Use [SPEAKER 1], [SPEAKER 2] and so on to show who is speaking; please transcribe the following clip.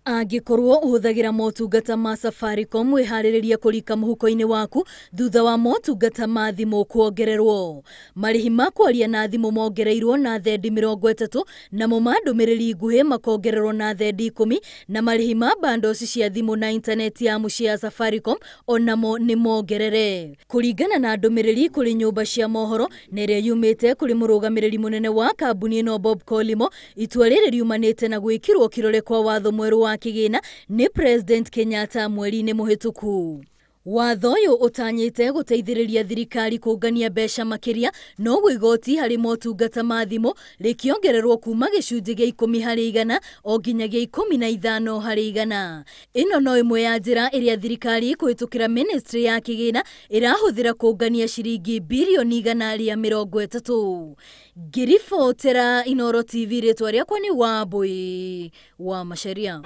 [SPEAKER 1] Angĩkorwo ũhũthagĩra motungata ma Safaricom wĩharĩrĩria kũrika mũhuko-inĩ waku thutha wa motungata ma thimũ kuongererwo. Marihi ma kwaria na thimũ mongereirwo na thendi 30, namo ma ndumiriri nguhi makongererwo na thendi 10, na marihi ma bundles cia thimũ na intaneti ya mũciĩ ya Safaricom onamo nĩ mongerere. Kũringana na ndumiriri kũrĩ nyũmba cia mohoro na ĩrĩa yumĩte kũrĩ mũrũgamĩrĩri mũnene wa kambuni ĩno Bob Kolimo, itua rĩrĩ riumanĩte na gwĩkĩrwo kĩrore kwa watho mweru wa kigina ni President Kenyatta mweri-inĩ muhituku. Watho ũyũ ũtanyĩte gũteithĩrĩria thirikari kũngania mbeca makĩria, no igoti harĩ motungata ma thimũ rĩkĩongererwo kuma gĩcunjĩ gĩa 10% o nginyagia 15%. Ĩno no ĩmwe ya njĩra ĩrĩa thirikari kuhitukira ministry ya kigina ĩrahũthĩra kũngania ciringi birioni 130. Ngiribotera Inooro TV, rĩtwa rĩakwa nĩ Wambui wa Macharia.